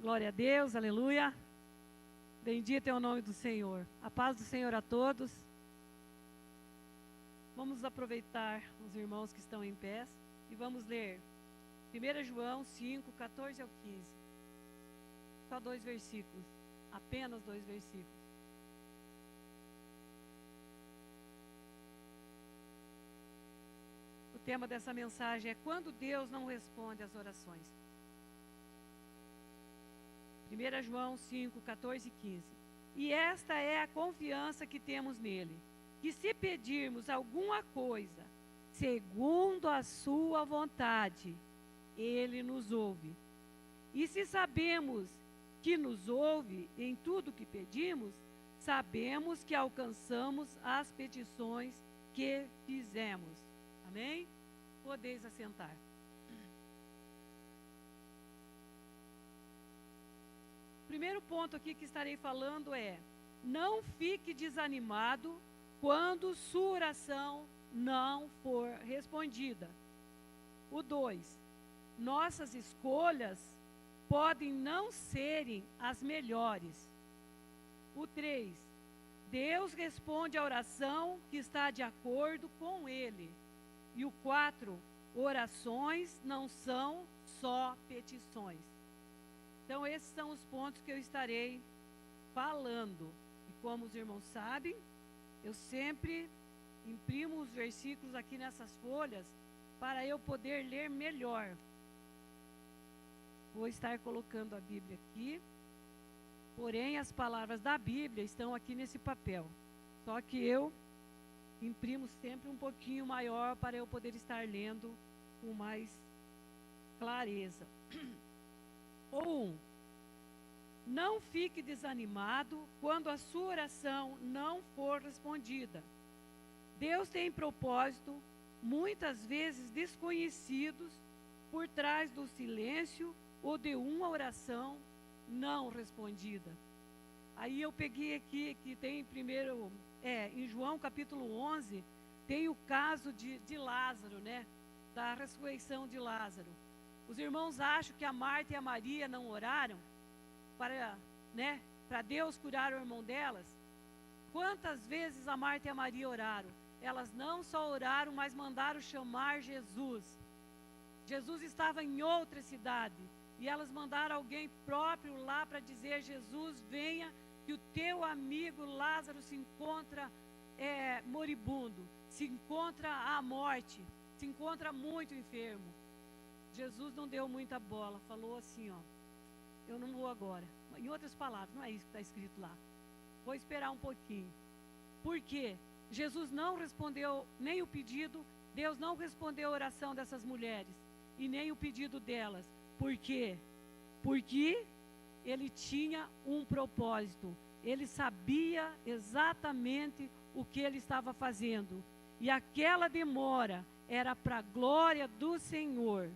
Glória a Deus, aleluia. Bendito é o nome do Senhor. A paz do Senhor a todos. Vamos aproveitar os irmãos que estão em pé e vamos ler 1 João 5, 14 ao 15. Só 2 versículos, apenas 2 versículos. O tema dessa mensagem é quando Deus não responde às orações. 1 João 5, 14 e 15. E esta é a confiança que temos nele, que se pedirmos alguma coisa, segundo a sua vontade, ele nos ouve. E se sabemos que nos ouve em tudo que pedimos, sabemos que alcançamos as petições que fizemos. Amém? Podeis assentar. O primeiro ponto aqui que estarei falando é: não fique desanimado quando sua oração não for respondida. O 2, nossas escolhas podem não serem as melhores. O 3, Deus responde a oração que está de acordo com Ele. E o 4, orações não são só petições. Então, esses são os pontos que eu estarei falando. E como os irmãos sabem, eu sempre imprimo os versículos aqui nessas folhas para eu poder ler melhor. Vou estar colocando a Bíblia aqui, porém as palavras da Bíblia estão aqui nesse papel. Só que eu imprimo sempre um pouquinho maior para eu poder estar lendo com mais clareza. 1. Não fique desanimado quando a sua oração não for respondida. Deus tem propósito, muitas vezes desconhecidos, por trás do silêncio ou de uma oração não respondida. Aí eu peguei aqui que tem primeiro, em João capítulo 11, tem o caso de Lázaro, né? Da ressurreição de Lázaro. Os irmãos acham que a Marta e a Maria não oraram para Deus curar o irmão delas? Quantas vezes a Marta e a Maria oraram? Elas não só oraram, mas mandaram chamar Jesus. Jesus estava em outra cidade e elas mandaram alguém próprio lá para dizer: Jesus, venha, que o teu amigo Lázaro se encontra moribundo, se encontra à morte, se encontra muito enfermo. Jesus não deu muita bola, falou assim, eu não vou agora. Em outras palavras, não é isso que está escrito lá. Vou esperar um pouquinho. Por quê? Jesus não respondeu nem o pedido, Deus não respondeu a oração dessas mulheres, e nem o pedido delas. Por quê? Porque ele tinha um propósito. Ele sabia exatamente o que ele estava fazendo. E aquela demora era para a glória do Senhor.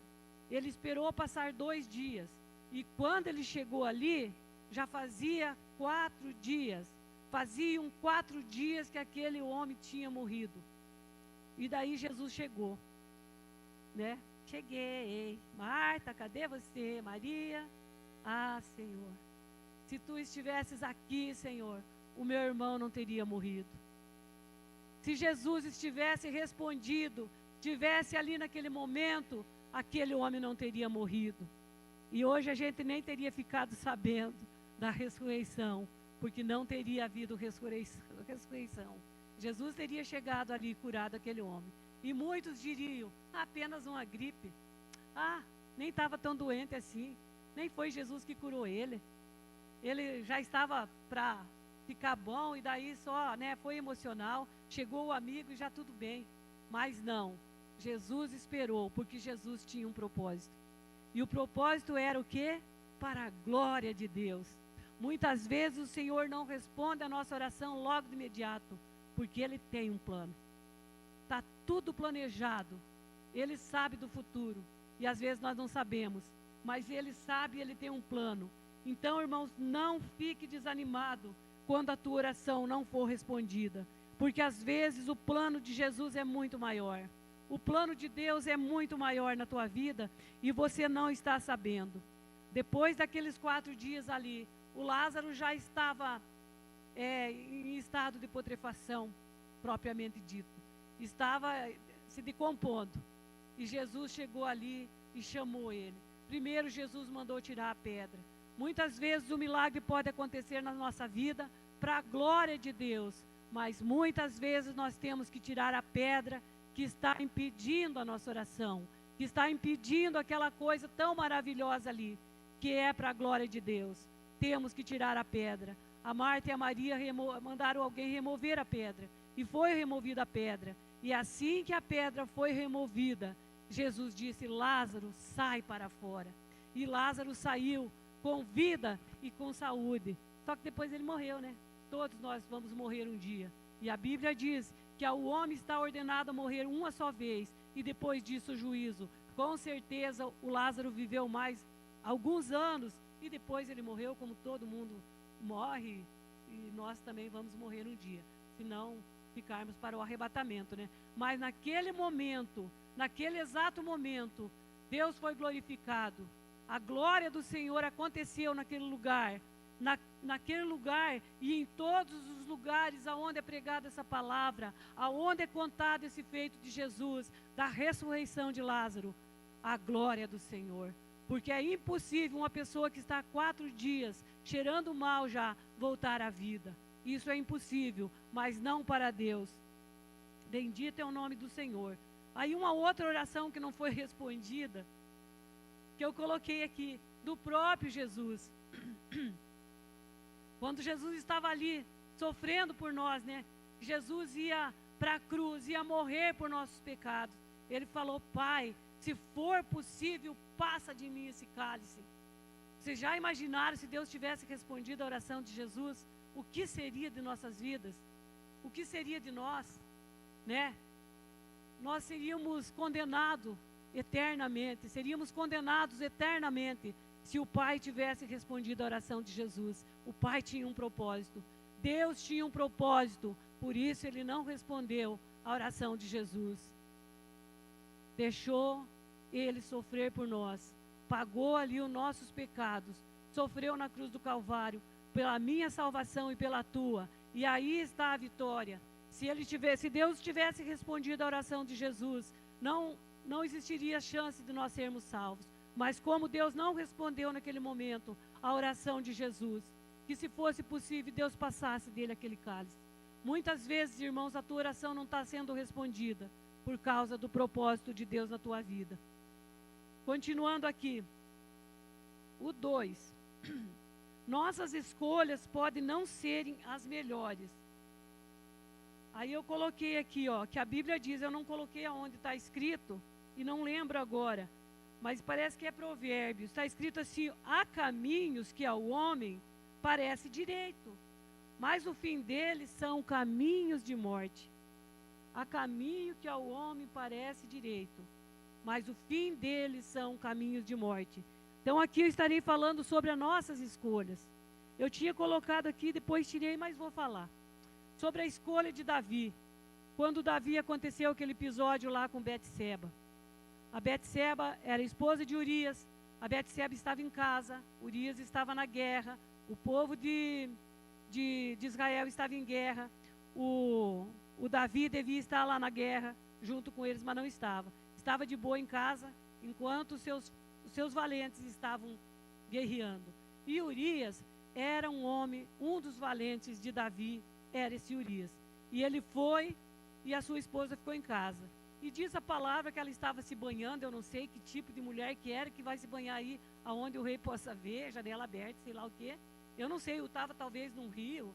Ele esperou passar 2 dias. E quando ele chegou ali, já fazia 4 dias. Faziam 4 dias que aquele homem tinha morrido. E daí Jesus chegou, né? Cheguei. Marta, cadê você? Maria? Ah, Senhor, se tu estivesses aqui, Senhor, o meu irmão não teria morrido. Se Jesus estivesse respondido, estivesse ali naquele momento, aquele homem não teria morrido. E hoje a gente nem teria ficado sabendo da ressurreição, porque não teria havido ressurreição. Jesus teria chegado ali e curado aquele homem. E muitos diriam: apenas uma gripe. Nem estava tão doente assim. Nem foi Jesus que curou ele. Ele já estava para ficar bom e daí só, foi emocional. Chegou o amigo e já tudo bem. Mas não. Jesus esperou, porque Jesus tinha um propósito. E o propósito era o quê? Para a glória de Deus. Muitas vezes o Senhor não responde a nossa oração logo de imediato, porque Ele tem um plano. Está tudo planejado. Ele sabe do futuro. E às vezes nós não sabemos. Mas Ele sabe e Ele tem um plano. Então, irmãos, não fique desanimado quando a tua oração não for respondida. Porque às vezes o plano de Jesus é muito maior. O plano de Deus é muito maior na tua vida e você não está sabendo. Depois daqueles 4 dias ali, o Lázaro já estava em estado de putrefação, propriamente dito. Estava se decompondo. E Jesus chegou ali e chamou ele. Primeiro, Jesus mandou tirar a pedra. Muitas vezes o milagre pode acontecer na nossa vida para a glória de Deus, mas muitas vezes nós temos que tirar a pedra que está impedindo a nossa oração, que está impedindo aquela coisa tão maravilhosa ali, que é para a glória de Deus. Temos que tirar a pedra. A Marta e a Maria mandaram alguém remover a pedra, e foi removida a pedra. E assim que a pedra foi removida, Jesus disse: Lázaro, sai para fora. E Lázaro saiu com vida e com saúde. Só que depois ele morreu, né? Todos nós vamos morrer um dia. E a Bíblia diz que o homem está ordenado a morrer uma só vez, e depois disso o juízo. Com certeza o Lázaro viveu mais alguns anos, e depois ele morreu, como todo mundo morre, e nós também vamos morrer um dia, se não ficarmos para o arrebatamento, né? Mas naquele momento, naquele exato momento, Deus foi glorificado. A glória do Senhor aconteceu naquele lugar, naquele lugar e em todos os lugares aonde é pregada essa palavra, aonde é contado esse feito de Jesus, da ressurreição de Lázaro, a glória do Senhor. Porque é impossível uma pessoa que está há 4 dias, cheirando mal já, voltar à vida. Isso é impossível, mas não para Deus. Bendito é o nome do Senhor. Aí uma outra oração que não foi respondida, que eu coloquei aqui, do próprio Jesus. Quando Jesus estava ali, sofrendo por nós, né? Jesus ia para a cruz, ia morrer por nossos pecados. Ele falou: Pai, se for possível, passa de mim esse cálice. Vocês já imaginaram se Deus tivesse respondido a oração de Jesus? O que seria de nossas vidas? O que seria de nós? Né? Nós seríamos condenados eternamente, seríamos condenados eternamente se o Pai tivesse respondido a oração de Jesus. O Pai tinha um propósito, Deus tinha um propósito, por isso Ele não respondeu a oração de Jesus. Deixou Ele sofrer por nós, pagou ali os nossos pecados, sofreu na cruz do Calvário, pela minha salvação e pela tua, e aí está a vitória. Se Deus tivesse respondido a oração de Jesus, não existiria chance de nós sermos salvos. Mas como Deus não respondeu naquele momento a oração de Jesus, que se fosse possível Deus passasse dele aquele cálice. Muitas vezes, irmãos, a tua oração não está sendo respondida por causa do propósito de Deus na tua vida. Continuando aqui, o 2. Nossas escolhas podem não serem as melhores. Aí eu coloquei aqui, que a Bíblia diz, eu não coloquei aonde está escrito, e não lembro agora, mas parece que é Provérbios, está escrito assim: há caminhos que ao homem parece direito, mas o fim deles são caminhos de morte. Há caminho que ao homem parece direito, mas o fim deles são caminhos de morte. Então aqui eu estarei falando sobre as nossas escolhas. Eu tinha colocado aqui, depois tirei, mas vou falar. Sobre a escolha de Davi. Quando Davi aconteceu aquele episódio lá com Betseba. A Betseba era esposa de Urias. A Betseba estava em casa. Urias estava na guerra. O povo de Israel estava em guerra. O Davi devia estar lá na guerra junto com eles, mas não estava. Estava de boa em casa, enquanto os seus valentes estavam guerreando. E Urias era um homem, um dos valentes de Davi, era esse Urias. E ele foi, e a sua esposa ficou em casa. E diz a palavra que ela estava se banhando, eu não sei que tipo de mulher que era, que vai se banhar aí, aonde o rei possa ver, janela aberta, sei lá o quê. Eu não sei, eu estava talvez num rio,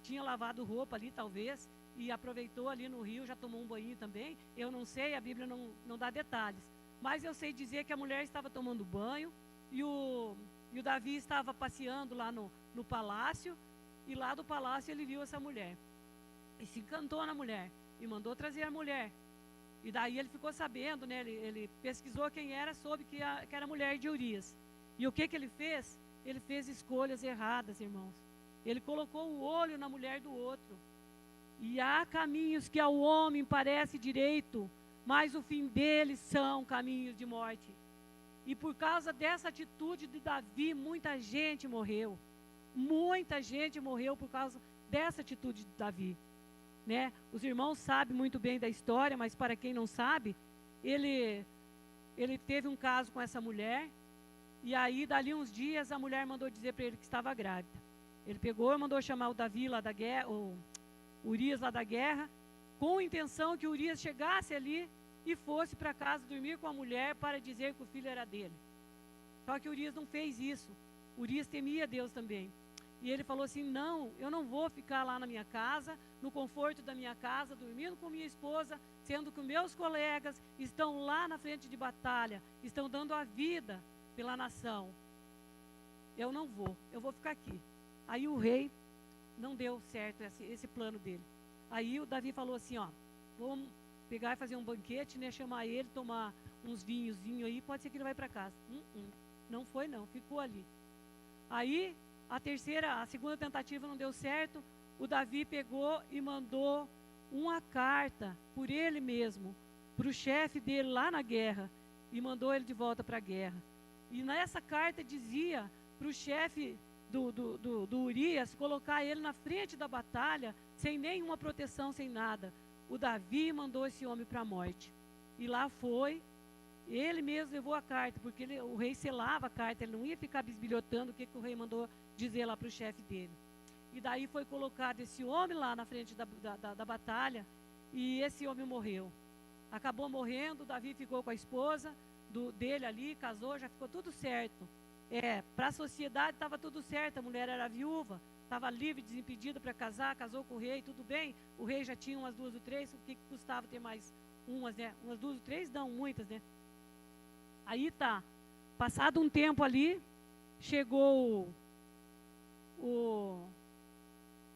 tinha lavado roupa ali talvez, e aproveitou ali no rio, já tomou um banho também. Eu não sei, a Bíblia não dá detalhes. Mas eu sei dizer que a mulher estava tomando banho, e o Davi estava passeando lá no palácio, e lá do palácio ele viu essa mulher. E se encantou na mulher, e mandou trazer a mulher. E daí ele ficou sabendo, né? Ele pesquisou quem era, soube que era a mulher de Urias. E o que ele fez? Ele fez escolhas erradas, irmãos. Ele colocou o olho na mulher do outro. E há caminhos que ao homem parece direito, mas o fim deles são caminhos de morte. E por causa dessa atitude de Davi, muita gente morreu. Muita gente morreu por causa dessa atitude de Davi, né? Os irmãos sabem muito bem da história, mas para quem não sabe, ele teve um caso com essa mulher, e aí dali uns dias a mulher mandou dizer para ele que estava grávida. Ele pegou e mandou chamar o Davi lá da guerra, o Urias lá da guerra, com a intenção que Urias chegasse ali e fosse para casa dormir com a mulher para dizer que o filho era dele. Só que Urias não fez isso. Urias temia Deus também. E ele falou assim, não, eu não vou ficar lá na minha casa, no conforto da minha casa, dormindo com minha esposa, sendo que meus colegas estão lá na frente de batalha, estão dando a vida pela nação. Eu não vou, eu vou ficar aqui. Aí o rei não deu certo esse plano dele. Aí o Davi falou assim, ó, vamos pegar e fazer um banquete, né, chamar ele, tomar uns vinho aí, pode ser que ele vai para casa. Não foi não, ficou ali. Aí a segunda tentativa não deu certo, o Davi pegou e mandou uma carta por ele mesmo, para o chefe dele lá na guerra, e mandou ele de volta para a guerra. E nessa carta dizia para o chefe do Urias colocar ele na frente da batalha, sem nenhuma proteção, sem nada. O Davi mandou esse homem para a morte. E lá foi, ele mesmo levou a carta, porque o rei selava a carta, ele não ia ficar bisbilhotando o que o rei mandou dizer lá para o chefe dele. E daí foi colocado esse homem lá na frente da batalha, e esse homem morreu. Acabou morrendo, Davi ficou com a esposa dele ali, casou, já ficou tudo certo. Para a sociedade estava tudo certo, a mulher era viúva, estava livre, desimpedida para casar, casou com o rei, tudo bem. O rei já tinha umas 2 ou 3, o que custava ter mais umas, né? Umas 2 ou 3, não, muitas, né? Aí tá, passado um tempo ali, chegou o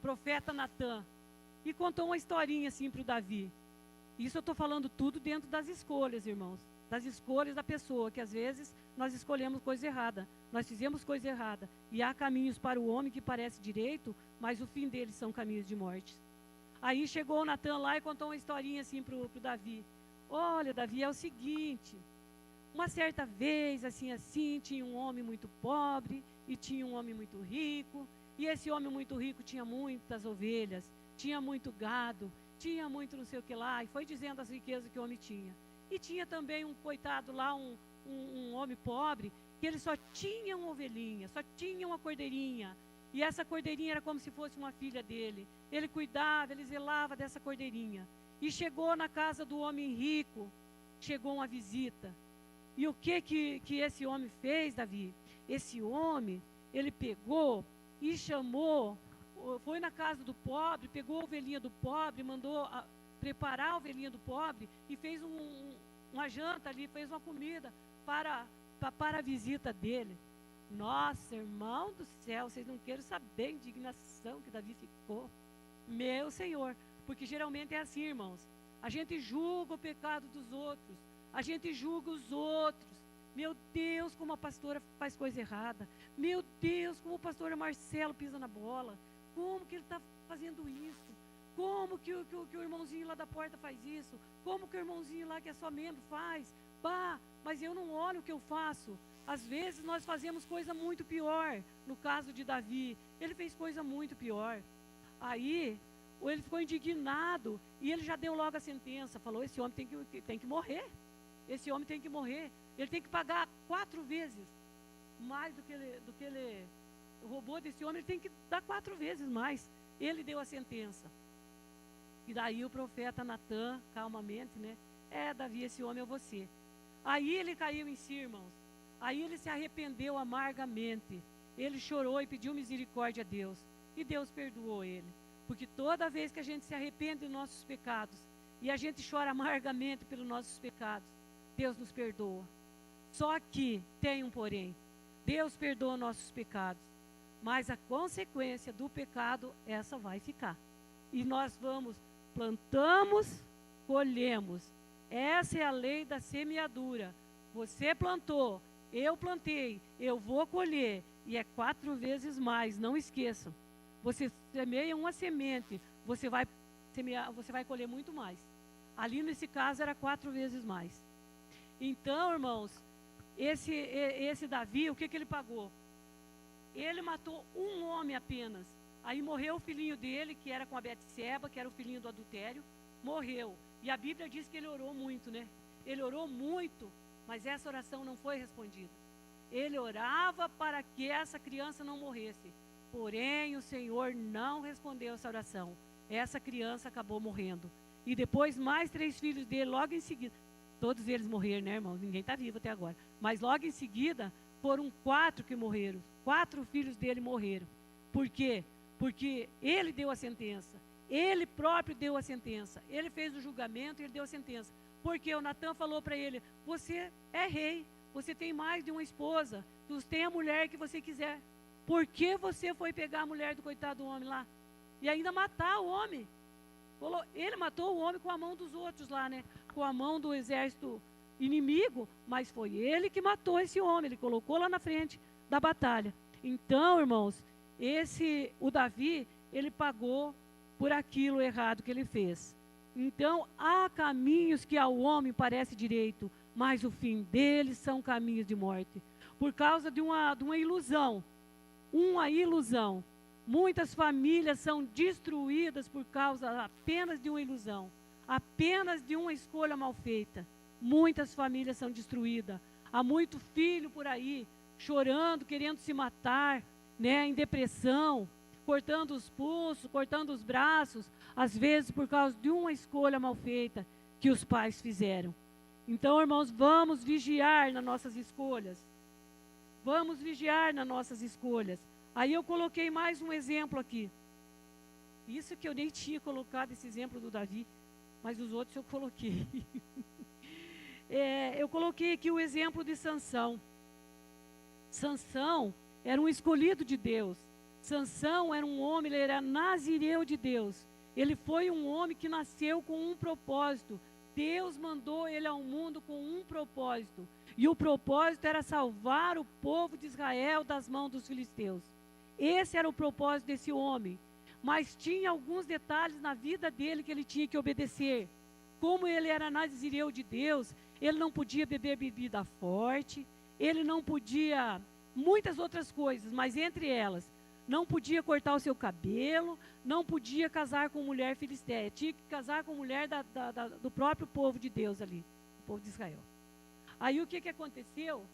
profeta Natã e contou uma historinha assim para o Davi. Isso eu estou falando tudo dentro das escolhas, irmãos, das escolhas da pessoa, que às vezes nós escolhemos coisa errada, nós fizemos coisa errada, e há caminhos para o homem que parece direito, mas o fim deles são caminhos de morte. Aí chegou o Natã lá e contou uma historinha assim para o Davi. Olha, Davi, é o seguinte, uma certa vez, assim, tinha um homem muito pobre e tinha um homem muito rico, e esse homem muito rico tinha muitas ovelhas, tinha muito gado, tinha muito não sei o que lá, e foi dizendo as riquezas que o homem tinha. E tinha também um coitado lá, um homem pobre, que ele só tinha uma ovelhinha, só tinha uma cordeirinha, e essa cordeirinha era como se fosse uma filha dele. Ele cuidava, ele zelava dessa cordeirinha. E chegou na casa do homem rico, chegou uma visita. E o que esse homem fez, Davi? Esse homem, ele pegou e chamou, foi na casa do pobre, pegou a ovelhinha do pobre, mandou preparar a ovelhinha do pobre e fez uma janta ali, fez uma comida para a visita dele. Nossa, irmão do céu, vocês não querem saber a indignação que Davi ficou. Meu Senhor, porque geralmente é assim, irmãos. A gente julga o pecado dos outros, a gente julga os outros. Meu Deus, como a pastora faz coisa errada. Meu Deus, como o pastor Marcelo pisa na bola. Como que ele está fazendo isso? Como que o irmãozinho lá da porta faz isso? Como que o irmãozinho lá que é só membro faz? Bah, mas eu não olho o que eu faço. Às vezes nós fazemos coisa muito pior. No caso de Davi, ele fez coisa muito pior. Aí, ele ficou indignado e ele já deu logo a sentença. Falou, esse homem tem que morrer. Esse homem tem que morrer. Ele tem que pagar 4 vezes mais do que ele roubou desse homem. Ele tem que dar 4 vezes mais. Ele deu a sentença. E daí o profeta Natã, calmamente, né? Davi, esse homem é você. Aí ele caiu em si, irmãos. Aí ele se arrependeu amargamente. Ele chorou e pediu misericórdia a Deus. E Deus perdoou ele. Porque toda vez que a gente se arrepende dos nossos pecados e a gente chora amargamente pelos nossos pecados, Deus nos perdoa. Só que tem um porém. Deus perdoa nossos pecados, mas a consequência do pecado, essa vai ficar. E nós plantamos, colhemos. Essa é a lei da semeadura. Você plantou, eu plantei, eu vou colher. E é 4 vezes mais, não esqueçam. Você semeia uma semente, você vai colher muito mais. Ali nesse caso era 4 vezes mais. Então, irmãos, esse Davi, o que ele pagou? Ele matou um homem apenas. Aí morreu o filhinho dele, que era com a Betseba, que era o filhinho do adultério. Morreu. E a Bíblia diz que ele orou muito, né? Ele orou muito, mas essa oração não foi respondida. Ele orava para que essa criança não morresse. Porém, o Senhor não respondeu essa oração. Essa criança acabou morrendo. E depois, mais 3 filhos dele, logo em seguida. Todos eles morreram, né, irmãos? Ninguém está vivo até agora. Mas logo em seguida, foram 4 que morreram. 4 filhos dele morreram. Por quê? Porque ele deu a sentença. Ele próprio deu a sentença. Ele fez o julgamento e ele deu a sentença. Porque o Natan falou para ele: você é rei, você tem mais de uma esposa, tu tem a mulher que você quiser. Por que você foi pegar a mulher do coitado do homem lá? E ainda matar o homem. Ele matou o homem com a mão dos outros lá, né? Com a mão do exército inimigo, mas foi ele que matou esse homem. Ele colocou lá na frente da batalha. Então, irmãos, o Davi, ele pagou por aquilo errado que ele fez. Então, há caminhos que ao homem parece direito, mas o fim deles são caminhos de morte. Por causa de uma ilusão. Uma ilusão. Muitas famílias são destruídas por causa apenas de uma ilusão. Apenas de uma escolha mal feita. Muitas famílias são destruídas. Há muito filho por aí, chorando, querendo se matar, né, em depressão, cortando os pulsos, cortando os braços, às vezes por causa de uma escolha mal feita que os pais fizeram. Então, irmãos, vamos vigiar nas nossas escolhas. Vamos vigiar nas nossas escolhas. Aí eu coloquei mais um exemplo aqui. Isso que eu nem tinha colocado, esse exemplo do Davi, mas os outros eu coloquei. Eu coloquei aqui o exemplo de Sansão. Sansão era um escolhido de Deus. Sansão era um homem, ele era nazireu de Deus. Ele foi um homem que nasceu com um propósito. Deus mandou ele ao mundo com um propósito. E o propósito era salvar o povo de Israel das mãos dos filisteus. Esse era o propósito desse homem. Mas tinha alguns detalhes na vida dele que ele tinha que obedecer. Como ele era nazireu de Deus, ele não podia beber bebida forte, ele não podia, muitas outras coisas, mas entre elas, não podia cortar o seu cabelo, não podia casar com mulher filisteia, tinha que casar com mulher do próprio povo de Deus ali, o povo de Israel. Aí o que aconteceu?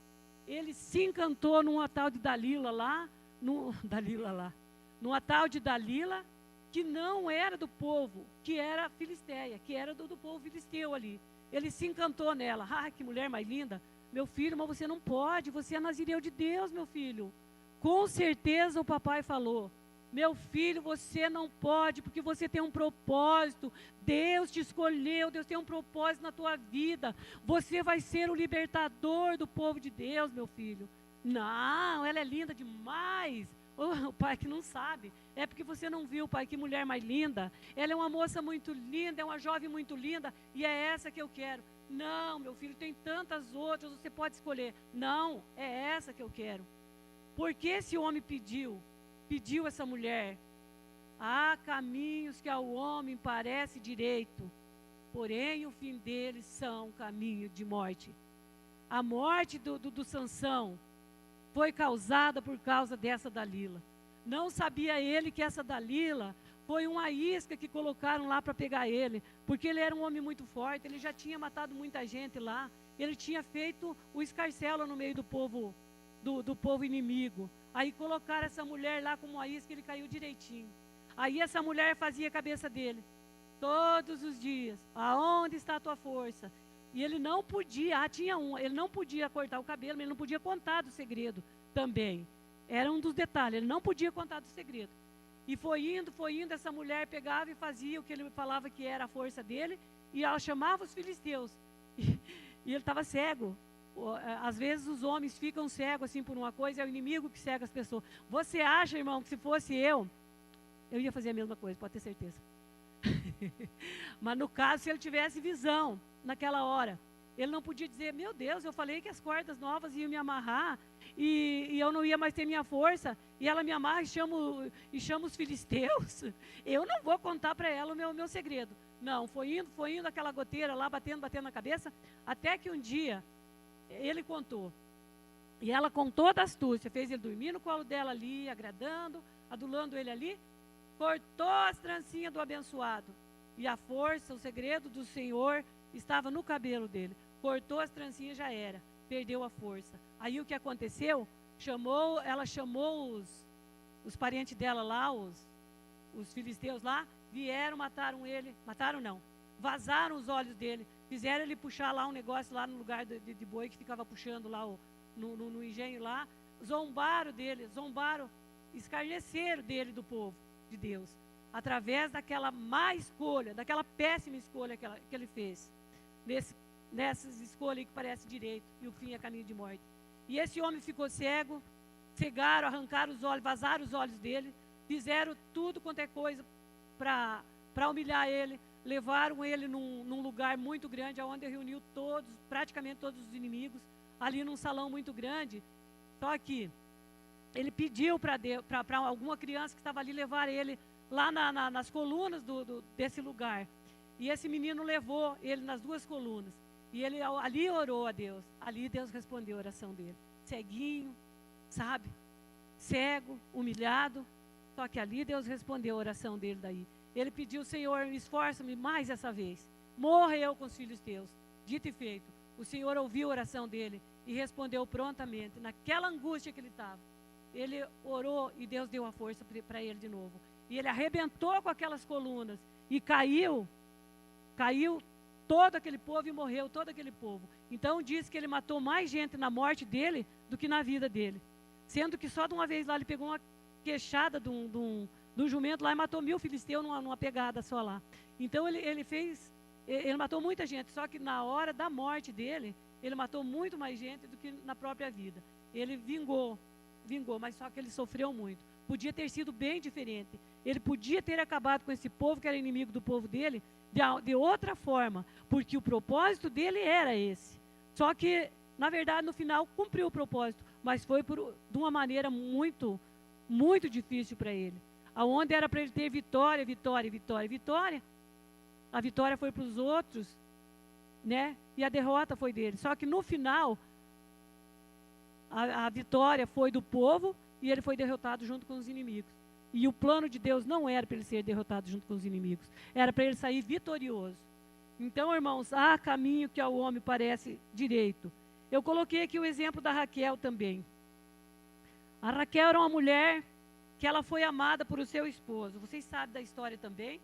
Ele se encantou numa tal de Dalila lá, numa tal de Dalila, que não era do povo, que era filisteia, que era do povo filisteu ali. Ele se encantou nela. Ah, que mulher mais linda. Meu filho, mas você não pode, você é nazireu de Deus, meu filho. Com certeza o papai falou: meu filho, você não pode, porque você tem um propósito. Deus te escolheu, Deus tem um propósito na tua vida. Você vai ser o libertador do povo de Deus, meu filho. Não, ela é linda demais. Oh, o pai que não sabe. É porque você não viu, pai, que mulher mais linda. Ela é uma moça muito linda, é uma jovem muito linda, e é essa que eu quero. Não, meu filho, tem tantas outras, você pode escolher. Não, é essa que eu quero. Porque esse homem pediu essa mulher. Há caminhos que ao homem parece direito, porém o fim deles são caminho de morte. A morte do Sansão foi causada por causa dessa Dalila. Não sabia ele que essa Dalila foi uma isca que colocaram lá para pegar ele, porque ele era um homem muito forte, ele já tinha matado muita gente lá, ele tinha feito o escarcelo no meio do povo, do povo inimigo. Aí colocaram essa mulher lá como uma isca, ele caiu direitinho. Aí essa mulher fazia a cabeça dele, todos os dias: aonde está a tua força? E ele não podia, ele não podia cortar o cabelo, mas ele não podia contar do segredo também. Era um dos detalhes, ele não podia contar do segredo. E foi indo, essa mulher pegava e fazia o que ele falava que era a força dele, e ela chamava os filisteus. E ele estava cego. Às vezes os homens ficam cegos assim por uma coisa, é o inimigo que cega as pessoas. Você acha, irmão, que se fosse eu ia fazer a mesma coisa, pode ter certeza. Mas no caso, se ele tivesse visão naquela hora, ele não podia dizer: meu Deus, eu falei que as cordas novas iam me amarrar e eu não ia mais ter minha força, e ela me amarra e chama os filisteus. Eu não vou contar para ela o meu segredo. Não, foi indo aquela goteira lá, batendo na cabeça, até que um dia ele contou. E ela, com toda astúcia, fez ele dormir no colo dela ali, agradando, adulando ele ali, cortou as trancinhas do abençoado. E a força, o segredo do Senhor estava no cabelo dele. Cortou as trancinhas, já era. Perdeu a força. Aí o que aconteceu? Ela chamou os parentes dela lá, os filisteus lá, vieram, mataram ele. Mataram não. Vazaram os olhos dele. Fizeram ele puxar lá um negócio lá no lugar de boi que ficava puxando lá no engenho lá. Zombaram dele, escarneceram dele do povo de Deus. Através daquela má escolha, daquela péssima escolha que ele fez. Nessas escolhas que parece direito e o fim é caminho de morte. E esse homem ficou cego, cegaram, arrancaram os olhos, vazaram os olhos dele, fizeram tudo quanto é coisa para humilhar ele, levaram ele num lugar muito grande, onde reuniu praticamente todos os inimigos, ali num salão muito grande. Só que ele pediu para alguma criança que estava ali levar ele lá nas colunas desse lugar. E esse menino levou ele nas 2 colunas. E ele ali orou a Deus. Ali Deus respondeu a oração dele. Ceguinho, sabe? Cego, humilhado. Só que ali Deus respondeu a oração dele daí. Ele pediu: Senhor, esforça-me mais essa vez. Morra eu com os filhos teus. Dito e feito. O Senhor ouviu a oração dele e respondeu prontamente. Naquela angústia que ele estava, ele orou e Deus deu a força para ele de novo. E ele arrebentou com aquelas colunas e caiu todo aquele povo e morreu todo aquele povo. Então diz que ele matou mais gente na morte dele do que na vida dele. Sendo que só de uma vez lá ele pegou uma queixada de um jumento lá e matou 1000 filisteus numa pegada só lá. Então ele matou muita gente, só que na hora da morte dele, ele matou muito mais gente do que na própria vida. Ele vingou, mas só que ele sofreu muito. Podia ter sido bem diferente. Ele podia ter acabado com esse povo que era inimigo do povo dele de outra forma, porque o propósito dele era esse. Só que, na verdade, no final cumpriu o propósito, mas foi de uma maneira muito, muito difícil para ele. Aonde era para ele ter vitória. A vitória foi para os outros, né? E a derrota foi dele. Só que no final, a vitória foi do povo e ele foi derrotado junto com os inimigos. E o plano de Deus não era para ele ser derrotado junto com os inimigos. Era para ele sair vitorioso. Então, irmãos, há caminho que ao homem parece direito. Eu coloquei aqui o exemplo da Raquel também. A Raquel era uma mulher que ela foi amada por o seu esposo. Vocês sabem da história também?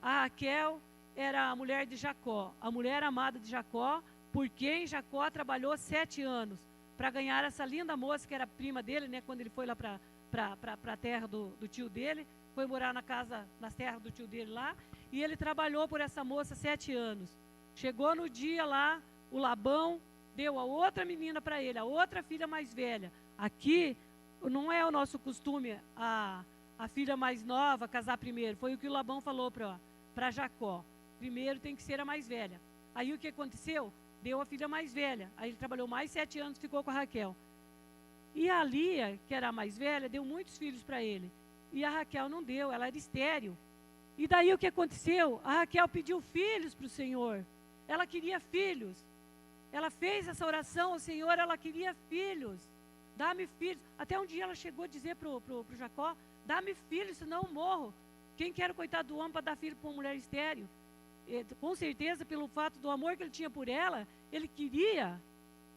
A Raquel era a mulher de Jacó. A mulher amada de Jacó, por quem Jacó trabalhou 7 anos para ganhar essa linda moça que era prima dele, né, quando ele foi lá para a terra do tio dele, foi morar nas terras do tio dele lá, e ele trabalhou por essa moça 7 anos. Chegou no dia lá, o Labão deu a outra menina para ele, a outra filha mais velha. Aqui não é o nosso costume a filha mais nova casar primeiro, foi o que o Labão falou para Jacó. Primeiro tem que ser a mais velha. Aí o que aconteceu? Deu a filha mais velha. Aí ele trabalhou mais 7 anos, ficou com a Raquel. E a Lia, que era a mais velha, deu muitos filhos para ele. E a Raquel não deu, ela era estéril. E daí o que aconteceu? A Raquel pediu filhos para o Senhor. Ela queria filhos. Ela fez essa oração ao Senhor, ela queria filhos. Dá-me filhos. Até um dia ela chegou a dizer para o Jacó: dá-me filhos, senão eu morro. Quem quer o coitado do homem para dar filho para uma mulher estéril? Com certeza, pelo fato do amor que ele tinha por ela, ele queria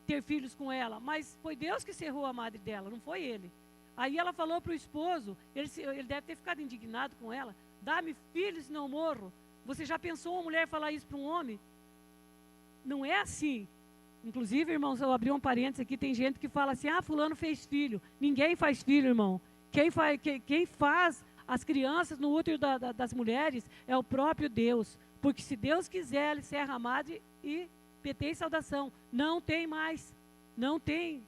ter filhos com ela, mas foi Deus que cerrou a madre dela, não foi ele. Aí ela falou para o esposo, ele deve ter ficado indignado com ela: dá-me filhos, senão eu morro. Você já pensou uma mulher falar isso para um homem? Não é assim. Inclusive, irmãos, eu abri um parênteses aqui, tem gente que fala assim: fulano fez filho. Ninguém faz filho, irmão. Quem faz as crianças no útero das mulheres é o próprio Deus. Porque se Deus quiser, ele cerra a madre e PT e saudação. Não tem mais. Não tem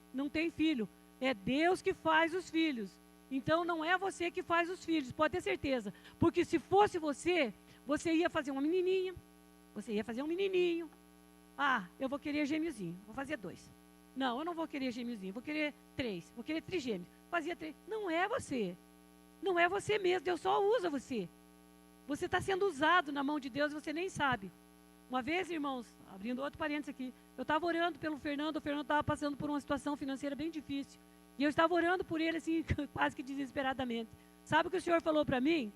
filho. É Deus que faz os filhos. Então não é você que faz os filhos, pode ter certeza. Porque se fosse você ia fazer uma menininha, você ia fazer um menininho. Eu vou querer gêmeozinho, vou fazer 2. Não, eu não vou querer gêmeozinho, vou querer 3, vou querer trigêmeo. Fazia 3. Não é você. Não é você mesmo, Deus só usa você. Você está sendo usado na mão de Deus e você nem sabe. Uma vez, irmãos, abrindo outro parênteses aqui, Eu estava orando pelo Fernando, o Fernando estava passando por uma situação financeira bem difícil. E eu estava orando por ele, assim, quase que desesperadamente. Sabe o que o Senhor falou para mim?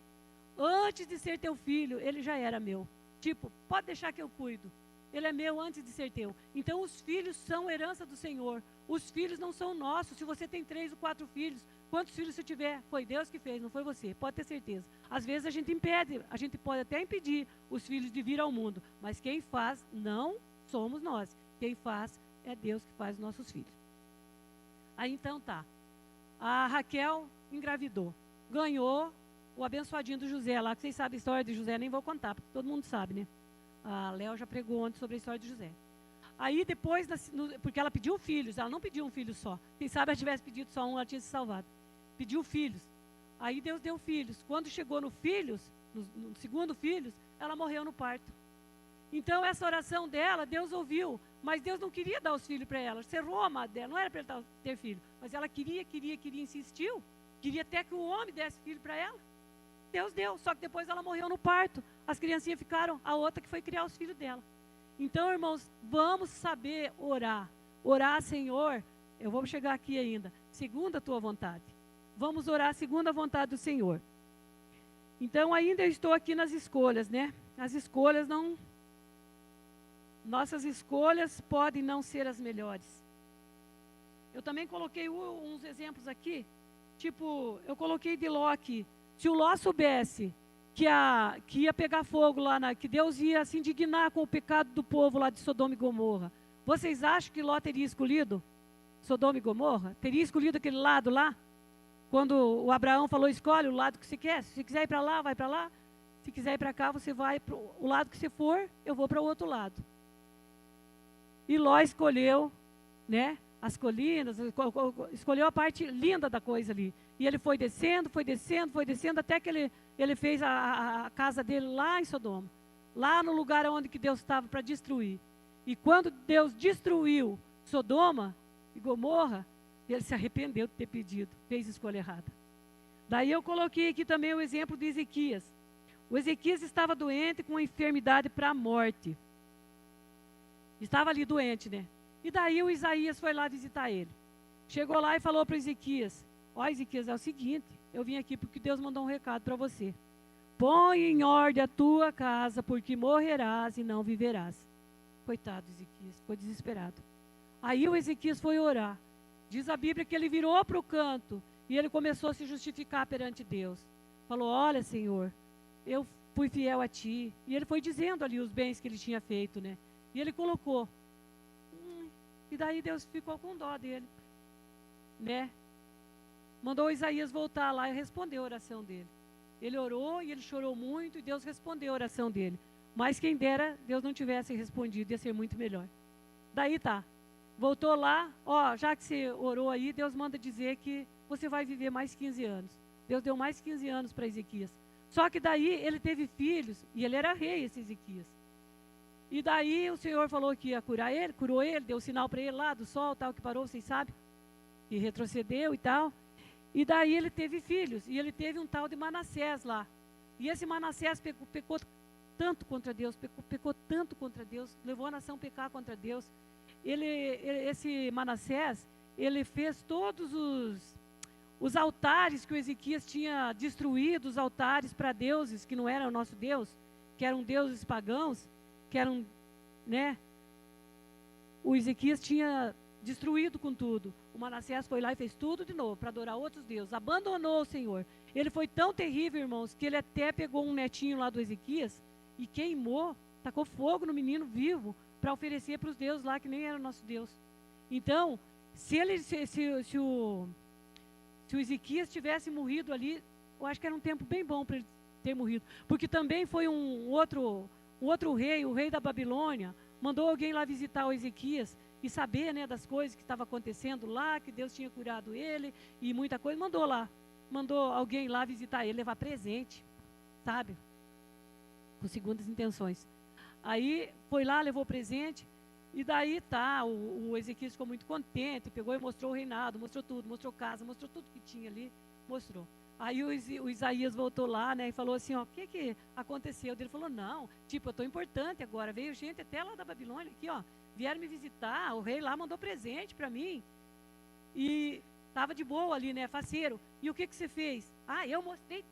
Antes de ser teu filho, ele já era meu. Tipo, pode deixar que eu cuido. Ele é meu antes de ser teu. Então, os filhos são herança do Senhor. Os filhos não são nossos. Se você tem 3 ou 4 filhos, quantos filhos você tiver? Foi Deus que fez, não foi você. Pode ter certeza. Às vezes a gente impede, a gente pode até impedir os filhos de vir ao mundo. Mas quem faz não somos nós. Quem faz é Deus que faz os nossos filhos. Aí então tá. A Raquel engravidou. Ganhou o abençoadinho do José lá, que vocês sabem a história de José, nem vou contar, porque todo mundo sabe, né? A Léo já pregou ontem sobre a história de José. Aí depois, porque ela pediu filhos, ela não pediu um filho só. Quem sabe ela tivesse pedido só um, ela tinha se salvado. Pediu filhos. Aí Deus deu filhos. Quando chegou no segundo filhos, ela morreu no parto. Então essa oração dela, Deus ouviu, mas Deus não queria dar os filhos para ela. Cerrou a amada dela, não era para ela ter filho. Mas ela queria, insistiu. Queria até que o homem desse filho para ela. Deus deu, só que depois ela morreu no parto. As criancinhas ficaram, a outra que foi criar os filhos dela. Então, irmãos, vamos saber orar. Orar, Senhor, eu vou chegar aqui ainda, segundo a tua vontade. Vamos orar segundo a vontade do Senhor. Então, ainda eu estou aqui nas escolhas, né? As escolhas não... Nossas escolhas podem não ser as melhores. Eu também coloquei uns exemplos aqui. Tipo, eu coloquei de Ló aqui. Se o Ló soubesse que ia pegar fogo lá, que Deus ia se indignar com o pecado do povo lá de Sodoma e Gomorra, vocês acham que Ló teria escolhido Sodoma e Gomorra? Teria escolhido aquele lado lá? Quando o Abraão falou, escolhe o lado que você quer. Se você quiser ir para lá, vai para lá. Se quiser ir para cá, você vai para o lado que você for, eu vou para o outro lado. E Ló escolheu, né? As colinas, escolheu a parte linda da coisa ali. E ele foi descendo, até que ele fez a casa dele lá em Sodoma. Lá no lugar onde que Deus estava para destruir. E quando Deus destruiu Sodoma e Gomorra, ele se arrependeu de ter pedido, fez a escolha errada. Daí eu coloquei aqui também o exemplo de Ezequias. O Ezequias estava doente com uma enfermidade para a morte. Estava ali doente, né? E daí o Isaías foi lá visitar ele. Chegou lá e falou para Ezequias, ó Ezequias, é o seguinte, eu vim aqui porque Deus mandou um recado para você. Põe em ordem a tua casa, porque morrerás e não viverás. Coitado Ezequias, ficou desesperado. Aí o Ezequias foi orar. Diz a Bíblia que ele virou para o canto e ele começou a se justificar perante Deus. Falou, olha Senhor, eu fui fiel a ti. E ele foi dizendo ali os bens que ele tinha feito, né? E ele colocou. E daí Deus ficou com dó dele, né? Mandou Isaías voltar lá e respondeu a oração dele. Ele orou e ele chorou muito e Deus respondeu a oração dele. Mas quem dera Deus não tivesse respondido, ia ser muito melhor. Daí tá, voltou lá, ó, já que você orou aí, Deus manda dizer que você vai viver mais 15 anos. Deus deu mais 15 anos para Ezequias. Só que daí ele teve filhos e ele era rei, esse Ezequias. E daí o Senhor falou que ia curar ele, curou ele, deu sinal para ele lá do sol, tal, que parou, vocês sabem? E retrocedeu e tal. E daí ele teve filhos, e ele teve um tal de Manassés lá. E esse Manassés pecou tanto contra Deus, pecou tanto contra Deus, levou a nação a pecar contra Deus. Esse Manassés, ele fez todos os altares que o Ezequias tinha destruído, os altares para deuses que não eram o nosso Deus, que eram deuses pagãos, que eram, né? O Ezequias tinha destruído com tudo. O Manassés foi lá e fez tudo de novo, para adorar outros deuses. Abandonou o Senhor. Ele foi tão terrível, irmãos, que ele até pegou um netinho lá do Ezequias e queimou, tacou fogo no menino vivo, para oferecer para os deuses lá, que nem era o nosso Deus. Então, se o Ezequias tivesse morrido ali, eu acho que era um tempo bem bom para ele ter morrido. Porque também foi um outro rei, o rei da Babilônia, mandou alguém lá visitar o Ezequias e saber, né, das coisas que estavam acontecendo lá, que Deus tinha curado ele e muita coisa, mandou alguém lá visitar ele, levar presente, sabe? Com segundas intenções. Aí foi lá, levou presente, e daí tá, o Ezequias ficou muito contente, pegou e mostrou o reinado, mostrou tudo, mostrou casa, mostrou tudo que tinha ali, mostrou. Aí o Isaías voltou lá, né, e falou assim, ó, o que aconteceu? Ele falou, não, tipo, eu estou importante agora, veio gente até lá da Babilônia, aqui, ó, vieram me visitar, o rei lá mandou presente para mim. E estava de boa ali, né, faceiro. E o que você fez? Ah, eu mostrei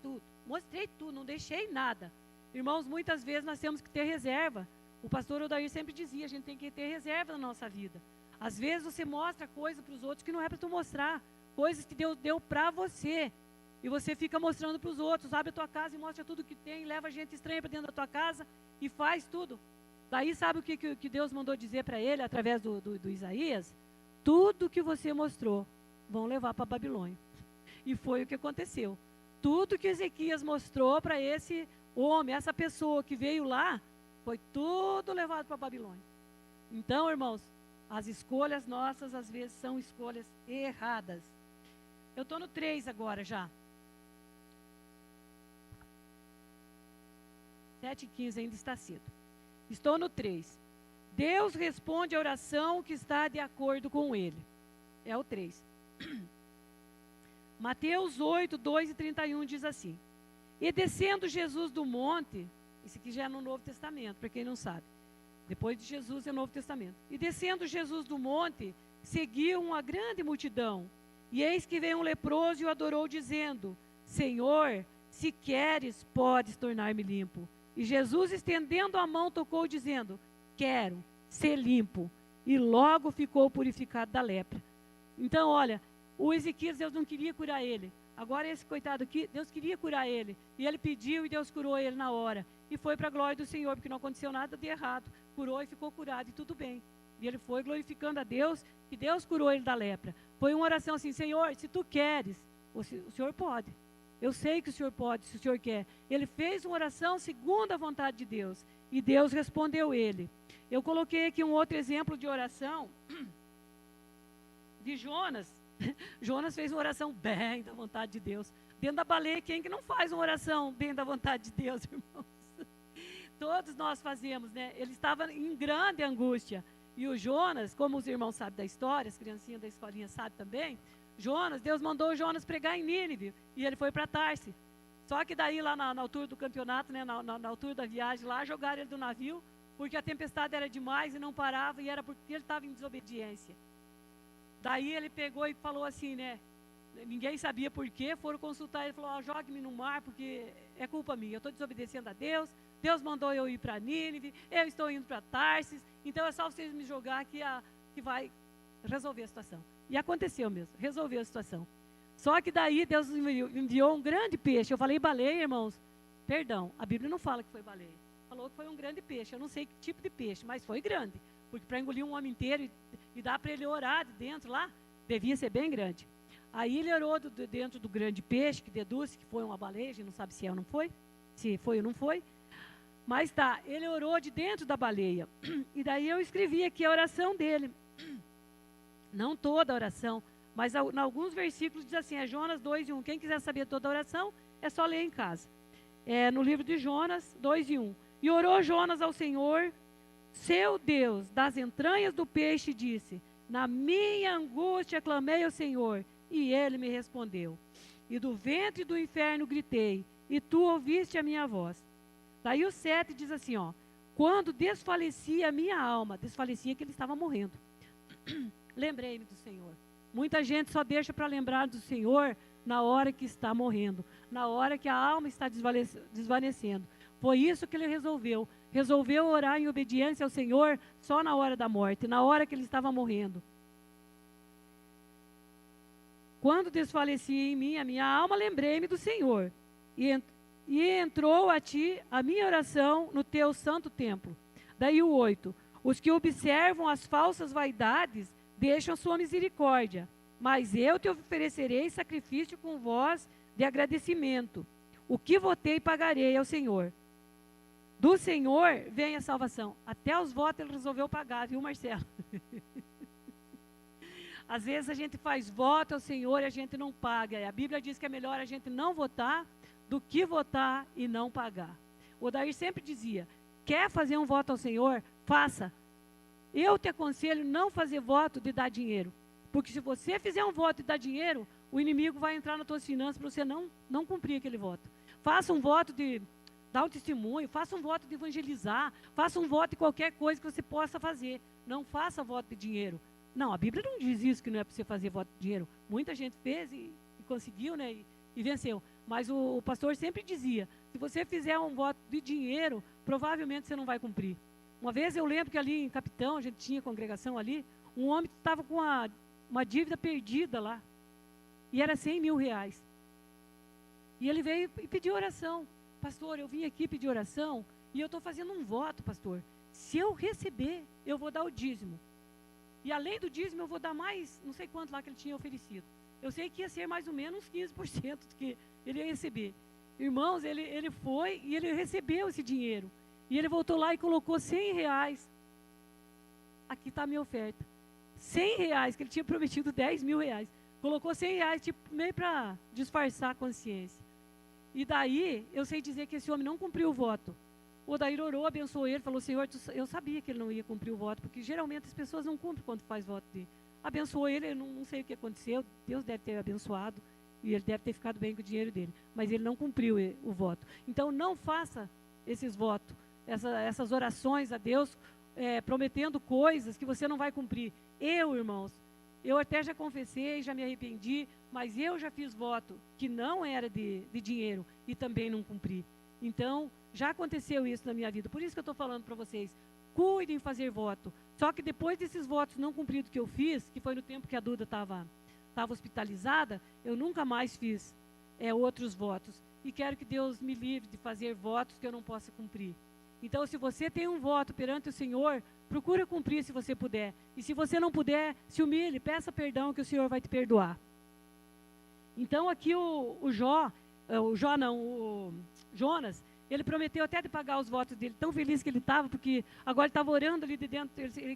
tudo, não deixei nada. Irmãos, muitas vezes nós temos que ter reserva. O pastor Odair sempre dizia, a gente tem que ter reserva na nossa vida. Às vezes você mostra coisa para os outros que não é para tu mostrar. Coisas que Deus deu para você. E você fica mostrando para os outros, abre a tua casa e mostra tudo que tem, leva gente estranha para dentro da tua casa e faz tudo. Daí sabe o que Deus mandou dizer para ele, através do Isaías? Tudo que você mostrou, vão levar para a Babilônia. E foi o que aconteceu. Tudo que Ezequias mostrou para esse homem, essa pessoa que veio lá, foi tudo levado para a Babilônia. Então, irmãos, as escolhas nossas, às vezes, são escolhas erradas. Eu estou no 3 agora já. 7h15 ainda está cedo. Estou no 3. Deus responde a oração que está de acordo com ele. É o 3. Mateus 8, 2 e 31 diz assim. E descendo Jesus do monte, isso aqui já é no Novo Testamento, para quem não sabe. Depois de Jesus é Novo Testamento. E descendo Jesus do monte, seguiu uma grande multidão. E eis que veio um leproso e o adorou, dizendo, Senhor, se queres, podes tornar-me limpo. E Jesus, estendendo a mão, tocou, dizendo, quero ser limpo. E logo ficou purificado da lepra. Então, olha, o Ezequias, Deus não queria curar ele. Agora esse coitado aqui, Deus queria curar ele. E ele pediu e Deus curou ele na hora. E foi para a glória do Senhor, porque não aconteceu nada de errado. Curou e ficou curado e tudo bem. E ele foi glorificando a Deus, que Deus curou ele da lepra. Foi uma oração assim, Senhor, se tu queres, o Senhor pode. Eu sei que o Senhor pode, se o Senhor quer. Ele fez uma oração segundo a vontade de Deus. E Deus respondeu ele. Eu coloquei aqui um outro exemplo de oração de Jonas. Jonas fez uma oração bem da vontade de Deus. Dentro da baleia, quem que não faz uma oração bem da vontade de Deus, irmãos? Todos nós fazemos, né? Ele estava em grande angústia. E o Jonas, como os irmãos sabem da história, as criancinhas da escolinha sabem também, Jonas, Deus mandou o Jonas pregar em Nínive. E ele foi para Tarse. Só que daí lá na altura do campeonato, né, na altura da viagem lá, jogaram ele do navio, porque a tempestade era demais e não parava, e era porque ele estava em desobediência. Daí ele pegou e falou assim, né? Ninguém sabia por quê, foram consultar ele, falou, jogue-me no mar, porque é culpa minha, eu estou desobedecendo a Deus, Deus mandou eu ir para Nínive, eu estou indo para Tarsis, então é só vocês me jogar que vai resolver a situação. E aconteceu mesmo, resolveu a situação. Só que daí Deus enviou um grande peixe. Eu falei baleia, irmãos. Perdão, a Bíblia não fala que foi baleia. Falou que foi um grande peixe. Eu não sei que tipo de peixe, mas foi grande. Porque para engolir um homem inteiro e dar para ele orar de dentro lá, devia ser bem grande. Aí ele orou dentro do grande peixe, que deduz que foi uma baleia, a gente não sabe se é ou não foi, se foi ou não foi. Mas tá, ele orou de dentro da baleia. E daí eu escrevi aqui a oração dele. Não toda a oração, mas em alguns versículos diz assim, é Jonas 2:1. Quem quiser saber toda a oração, é só ler em casa. É no livro de Jonas 2:1. E orou Jonas ao Senhor, seu Deus, das entranhas do peixe, disse, na minha angústia clamei ao Senhor, e ele me respondeu. E do ventre do inferno gritei, e tu ouviste a minha voz. Daí o 7 diz assim, ó, quando desfalecia a minha alma, desfalecia que ele estava morrendo, lembrei-me do Senhor. Muita gente só deixa para lembrar do Senhor na hora que está morrendo, na hora que a alma está desvanecendo. Foi isso que ele resolveu. Resolveu orar em obediência ao Senhor só na hora da morte, na hora que ele estava morrendo. Quando desfalecia em mim a minha alma, lembrei-me do Senhor. E entrou a ti a minha oração no teu santo templo. Daí o 8. Os que observam as falsas vaidades deixam a sua misericórdia. Mas eu te oferecerei sacrifício com voz de agradecimento. O que votei pagarei ao Senhor. Do Senhor vem a salvação. Até os votos ele resolveu pagar, viu, Marcelo? Às vezes a gente faz voto ao Senhor e a gente não paga. A Bíblia diz que é melhor a gente não votar do que votar e não pagar. O Odair sempre dizia, quer fazer um voto ao Senhor? Faça. Eu te aconselho não fazer voto de dar dinheiro. Porque se você fizer um voto e dar dinheiro, o inimigo vai entrar nas tuas finanças para você não cumprir aquele voto. Faça um voto de dar um testemunho, faça um voto de evangelizar, faça um voto de qualquer coisa que você possa fazer. não faça voto de dinheiro. Não, a Bíblia não diz isso, que não é para você fazer voto de dinheiro. Muita gente fez e conseguiu, né, e venceu. Mas o pastor sempre dizia, se você fizer um voto de dinheiro, provavelmente você não vai cumprir. Uma vez eu lembro que ali em Capitão, a gente tinha congregação ali, um homem estava com uma dívida perdida lá, e era 100 mil reais. E ele veio e pediu oração. Pastor, eu vim aqui pedir oração, e eu estou fazendo um voto, pastor. Se eu receber, eu vou dar o dízimo. E além do dízimo, eu vou dar mais, não sei quanto lá que ele tinha oferecido. Eu sei que ia ser mais ou menos 15% do que ele ia receber. Irmãos, ele foi e ele recebeu esse dinheiro. E ele voltou lá e colocou 100 reais. Aqui está a minha oferta. 100 reais, que ele tinha prometido 10 mil reais. Colocou 100 reais, tipo, meio para disfarçar a consciência. E daí, eu sei dizer que esse homem não cumpriu o voto. O Odair orou, abençoou ele, falou, Senhor, eu sabia que ele não ia cumprir o voto, porque geralmente as pessoas não cumprem quando faz voto dele. Abençoou ele, eu não sei o que aconteceu, Deus deve ter abençoado, e ele deve ter ficado bem com o dinheiro dele. Mas ele não cumpriu o voto. Então, não faça esses votos, essas orações a Deus, prometendo coisas que você não vai cumprir. Irmãos, eu até já confessei, já me arrependi, mas eu já fiz voto que não era de dinheiro e também não cumpri. Então, já aconteceu isso na minha vida. Por isso que eu estou falando para vocês, cuidem em fazer voto. Só que depois desses votos não cumpridos que eu fiz, que foi no tempo que a Duda estava hospitalizada, eu nunca mais fiz outros votos. E quero que Deus me livre de fazer votos que eu não possa cumprir. Então, se você tem um voto perante o Senhor, procura cumprir se você puder. E se você não puder, se humilhe, peça perdão que o Senhor vai te perdoar. Então, aqui o Jonas, ele prometeu até de pagar os votos dele. Tão feliz que ele estava, porque agora ele estava orando ali de dentro. Ele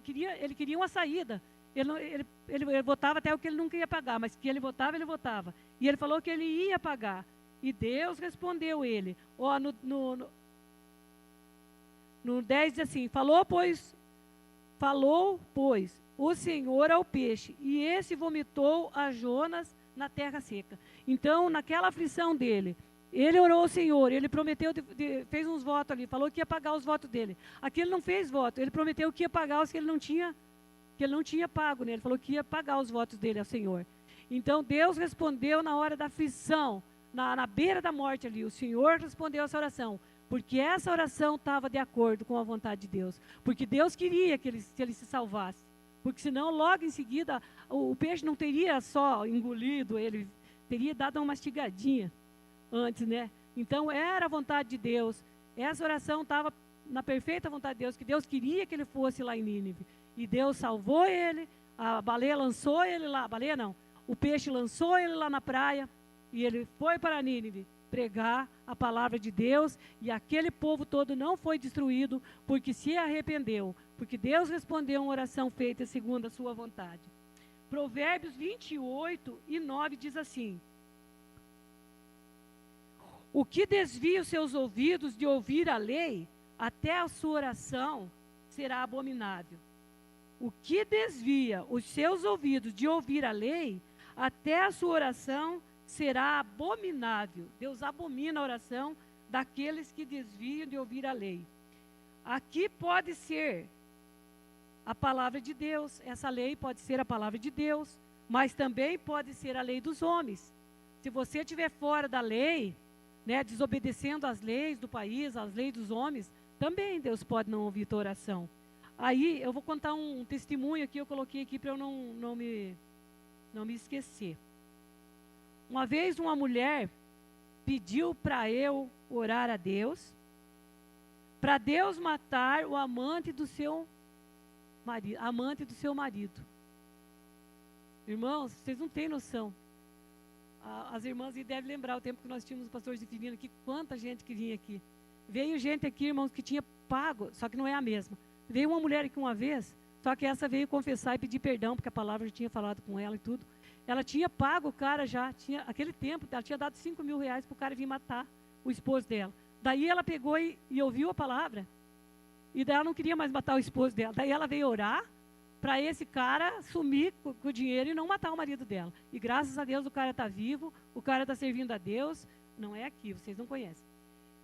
queria uma saída. Ele votava até o que ele nunca ia pagar, mas que ele votava. E ele falou que ele ia pagar. E Deus respondeu ele. No 10 diz assim, falou, pois, o Senhor ao peixe, e esse vomitou a Jonas na terra seca. Então, naquela aflição dele, ele orou ao Senhor, ele prometeu, fez uns votos ali, falou que ia pagar os votos dele. Aqui ele não fez voto, ele prometeu que ia pagar os que ele não tinha pago, né? Ele falou que ia pagar os votos dele ao Senhor. Então, Deus respondeu na hora da aflição, na beira da morte ali, o Senhor respondeu essa oração. Porque essa oração estava de acordo com a vontade de Deus. Porque Deus queria que ele se salvasse. Porque senão, logo em seguida, o peixe não teria só engolido ele, teria dado uma mastigadinha antes, né? Então, era a vontade de Deus. Essa oração estava na perfeita vontade de Deus, que Deus queria que ele fosse lá em Nínive. E Deus salvou ele, a baleia lançou ele lá, a baleia não, o peixe lançou ele lá na praia, e ele foi para Nínive pregar a palavra de Deus, e aquele povo todo não foi destruído, porque se arrependeu, porque Deus respondeu uma oração feita segundo a sua vontade. Provérbios 28:9 diz assim, o que desvia os seus ouvidos de ouvir a lei, até a sua oração será abominável. O que desvia os seus ouvidos de ouvir a lei, até a sua oração será abominável. Deus abomina a oração daqueles que desviam de ouvir a lei. Aqui pode ser a palavra de Deus, essa lei pode ser a palavra de Deus, mas também pode ser a lei dos homens. Se você estiver fora da lei, né, desobedecendo às leis do país, às leis dos homens, também Deus pode não ouvir tua oração. Aí eu vou contar um testemunho aqui, eu coloquei aqui para eu não me esquecer. Uma vez uma mulher pediu para eu orar a Deus, para Deus matar o amante do seu marido. Irmãos, vocês não têm noção. As irmãs devem lembrar o tempo que nós tínhamos o pastor Zefirino aqui, quanta gente que vinha aqui. Veio gente aqui, irmãos, que tinha pago, só que não é a mesma. Veio uma mulher aqui uma vez, só que essa veio confessar e pedir perdão, porque a palavra já tinha falado com ela e tudo. Ela tinha pago o cara já, aquele tempo, ela tinha dado 5 mil reais para o cara vir matar o esposo dela. Daí ela pegou e ouviu a palavra, e daí ela não queria mais matar o esposo dela. Daí ela veio orar para esse cara sumir com o dinheiro e não matar o marido dela. E graças a Deus o cara está vivo, o cara está servindo a Deus, não é aqui, vocês não conhecem.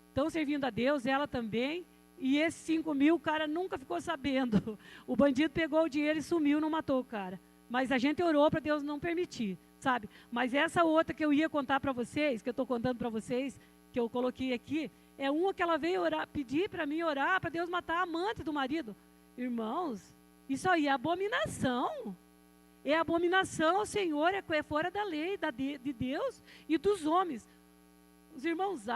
Estão servindo a Deus, ela também, E esses 5 mil, o cara nunca ficou sabendo. O bandido pegou o dinheiro e sumiu, não matou o cara. Mas a gente orou para Deus não permitir, sabe? Mas essa outra que eu ia contar para vocês, que eu estou contando para vocês, que eu coloquei aqui, é uma que ela veio orar, pedir para mim orar para Deus matar a amante do marido. Irmãos, isso aí é abominação. É abominação ao Senhor, é fora da lei de Deus e dos homens. As irmãs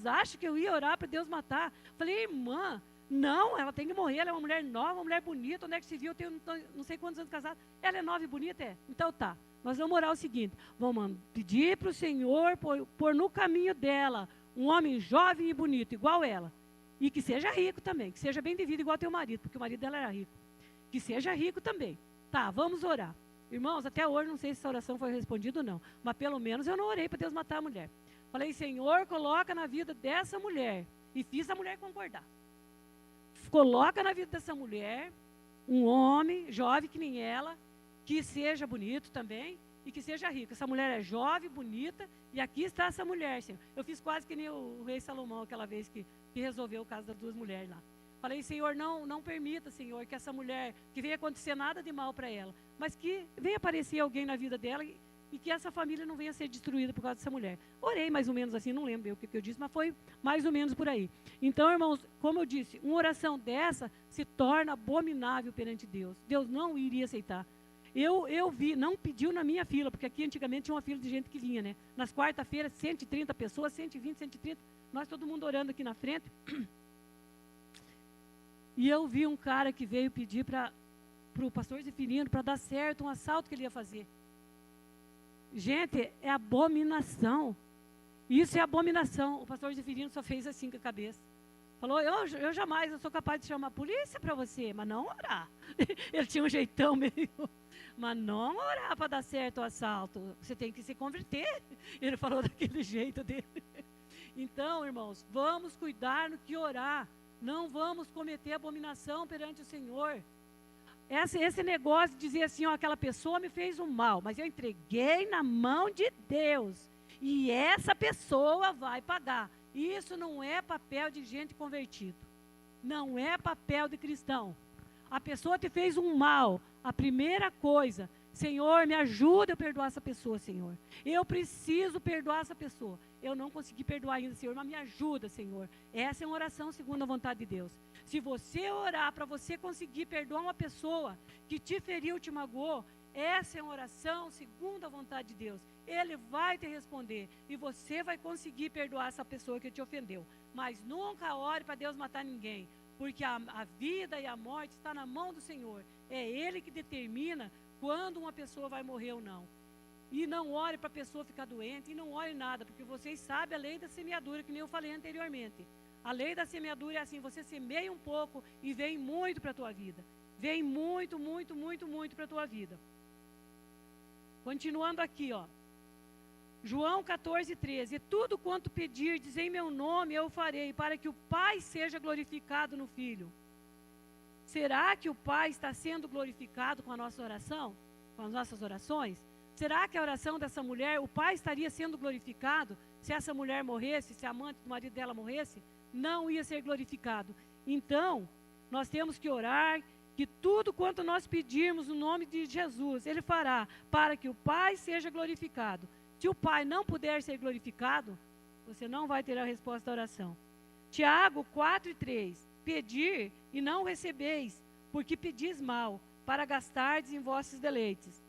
acham que eu ia orar para Deus matar. Falei, irmã, não, ela tem que morrer, ela é uma mulher nova, uma mulher bonita, onde é que se viu? Eu tenho não sei quantos anos casada. Ela é nova e bonita, é? Então tá, nós vamos orar o seguinte, vamos pedir para o Senhor pôr no caminho dela um homem jovem e bonito, igual ela. E que seja rico também, que seja bem de vida igual teu marido, porque o marido dela era rico. Que seja rico também. Tá, vamos orar. Irmãos, até hoje não sei se essa oração foi respondida ou não, mas pelo menos eu não orei para Deus matar a mulher. Falei, Senhor, coloca na vida dessa mulher. E fiz a mulher concordar. Coloca na vida dessa mulher um homem, jovem que nem ela, que seja bonito também e que seja rico. Essa mulher é jovem, bonita, e aqui está essa mulher, Senhor. Eu fiz quase que nem o rei Salomão, aquela vez que resolveu o caso das 2 mulheres lá. Falei, Senhor, não permita, Senhor, que essa mulher, que venha acontecer nada de mal para ela, mas que venha aparecer alguém na vida dela e que essa família não venha ser destruída por causa dessa mulher. Orei mais ou menos assim, não lembro o que eu disse, mas foi mais ou menos por aí. Então, irmãos, como eu disse, uma oração dessa se torna abominável perante Deus. Deus não iria aceitar. Eu vi, não pediu na minha fila, porque aqui antigamente tinha uma fila de gente que vinha, né? Nas quarta-feiras, 130 pessoas, 120, 130, nós todo mundo orando aqui na frente. E eu vi um cara que veio pedir para o pastor Zeferino para dar certo um assalto que ele ia fazer. Gente, é abominação. Isso é abominação. O pastor Zeferino só fez assim com a cabeça. Falou, eu jamais, eu sou capaz de chamar a polícia para você, mas não orar. Ele tinha um jeitão meio, mas não orar para dar certo o assalto. Você tem que se converter. Ele falou daquele jeito dele. Então, irmãos, vamos cuidar no que orar. Não vamos cometer abominação perante o Senhor. Esse negócio de dizer assim, ó, aquela pessoa me fez um mal, mas eu entreguei na mão de Deus. E essa pessoa vai pagar. Isso não é papel de gente convertido. Não é papel de cristão. A pessoa te fez um mal. A primeira coisa, Senhor, me ajuda a perdoar essa pessoa, Senhor. Eu preciso perdoar essa pessoa. Eu não consegui perdoar ainda, Senhor, mas me ajuda, Senhor. Essa é uma oração segundo a vontade de Deus. Se você orar para você conseguir perdoar uma pessoa que te feriu, te magoou, essa é uma oração segundo a vontade de Deus. Ele vai te responder e você vai conseguir perdoar essa pessoa que te ofendeu. Mas nunca ore para Deus matar ninguém, porque a vida e a morte está na mão do Senhor. É Ele que determina quando uma pessoa vai morrer ou não. E não ore para a pessoa ficar doente, e não ore nada, porque vocês sabem a lei da semeadura, que nem eu falei anteriormente. A lei da semeadura é assim, você semeia um pouco e vem muito para a tua vida. Vem muito, muito, muito, muito para a tua vida. Continuando aqui, ó. João 14:13. Tudo quanto pedirdes em meu nome eu farei, para que o Pai seja glorificado no Filho. Será que o Pai está sendo glorificado com a nossa oração? Com as nossas orações? Será que a oração dessa mulher, o Pai estaria sendo glorificado se essa mulher morresse, se a amante do marido dela morresse? Não ia ser glorificado. Então, nós temos que orar, que tudo quanto nós pedirmos no nome de Jesus, Ele fará, para que o Pai seja glorificado. Se o Pai não puder ser glorificado, você não vai ter a resposta da oração. Tiago 4:3. Pedir e não recebeis, porque pedis mal, para gastardes em vossos deleites.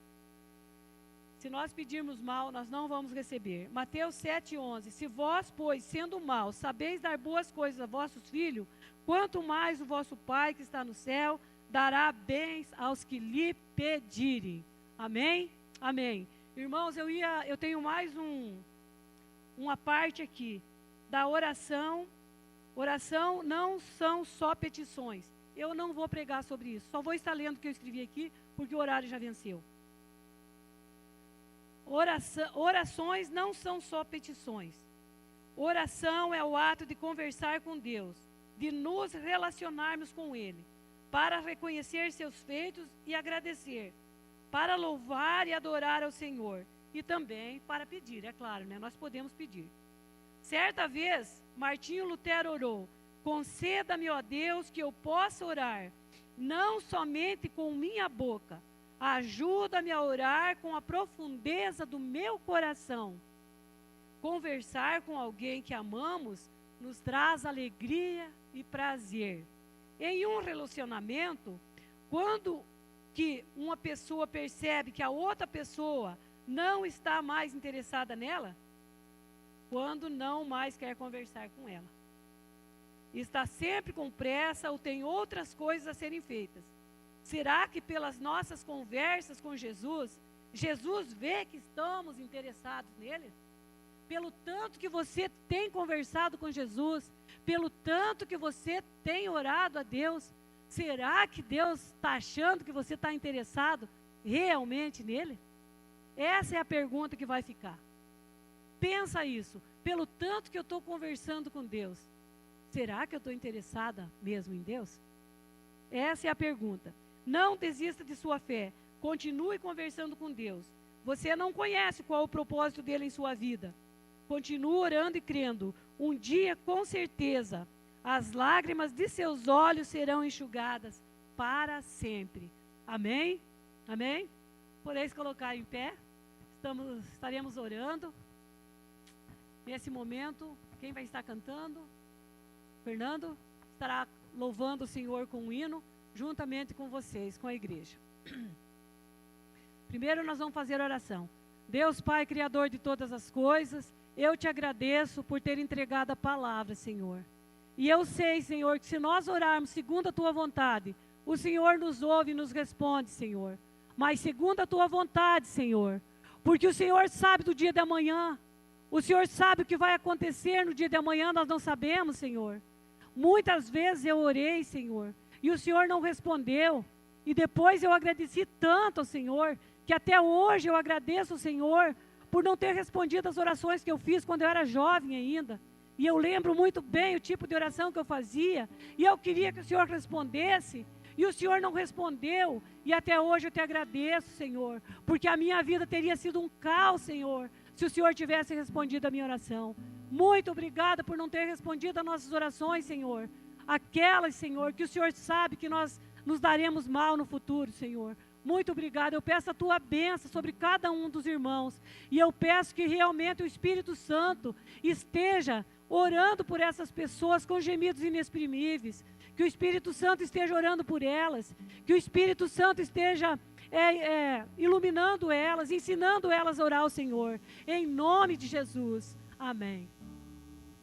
Se nós pedirmos mal, nós não vamos receber. Mateus 7:11. Se vós, pois, sendo mal, sabeis dar boas coisas a vossos filhos, quanto mais o vosso Pai que está no céu dará bens aos que lhe pedirem. Amém? Amém. Irmãos, eu tenho mais uma parte aqui da oração. Oração não são só petições. Eu não vou pregar sobre isso. Só vou estar lendo o que eu escrevi aqui, porque o horário já venceu. Orações não são só petições. Oração é o ato de conversar com Deus, de nos relacionarmos com Ele, para reconhecer seus feitos e agradecer, para louvar e adorar ao Senhor, e também para pedir, é claro, né? Nós podemos pedir. Certa vez, Martinho Lutero orou: Conceda-me, ó Deus, que eu possa orar, não somente com minha boca. Ajuda-me a orar com a profundeza do meu coração. Conversar com alguém que amamos nos traz alegria e prazer. Em um relacionamento, quando que uma pessoa percebe que a outra pessoa não está mais interessada nela? Quando não mais quer conversar com ela. Está sempre com pressa ou tem outras coisas a serem feitas. Será que pelas nossas conversas com Jesus, Jesus vê que estamos interessados nele? Pelo tanto que você tem conversado com Jesus, pelo tanto que você tem orado a Deus, será que Deus está achando que você está interessado realmente nele? Essa é a pergunta que vai ficar. Pensa isso, pelo tanto que eu estou conversando com Deus, será que eu estou interessada mesmo em Deus? Essa é a pergunta. Não desista de sua fé, continue conversando com Deus. Você não conhece qual o propósito dele em sua vida. Continue orando e crendo. Um dia, com certeza, as lágrimas de seus olhos serão enxugadas para sempre. Amém? Amém? Podeis colocar em pé. Estaremos orando. Nesse momento, quem vai estar cantando? Fernando estará louvando o Senhor com um hino, juntamente com vocês, com a igreja. Primeiro nós vamos fazer oração. Deus Pai, Criador de todas as coisas, eu te agradeço por ter entregado a palavra, Senhor. E eu sei, Senhor, que se nós orarmos segundo a tua vontade, o Senhor nos ouve e nos responde, Senhor. Mas segundo a tua vontade, Senhor, porque o Senhor sabe do dia de amanhã, o Senhor sabe o que vai acontecer no dia de amanhã, nós não sabemos, Senhor. Muitas vezes eu orei, Senhor, e o Senhor não respondeu, e depois eu agradeci tanto ao Senhor, que até hoje eu agradeço ao Senhor, por não ter respondido as orações que eu fiz quando eu era jovem ainda. E eu lembro muito bem o tipo de oração que eu fazia, e eu queria que o Senhor respondesse, e o Senhor não respondeu, e até hoje eu te agradeço, Senhor, porque a minha vida teria sido um caos, Senhor, se o Senhor tivesse respondido a minha oração. Muito obrigada por não ter respondido as nossas orações, Senhor, aquelas, Senhor, que o Senhor sabe que nós nos daremos mal no futuro, Senhor. Muito obrigada, eu peço a tua bênção sobre cada um dos irmãos, e eu peço que realmente o Espírito Santo esteja orando por essas pessoas com gemidos inexprimíveis, que o Espírito Santo esteja orando por elas, que o Espírito Santo esteja iluminando elas, ensinando elas a orar ao Senhor, em nome de Jesus, amém.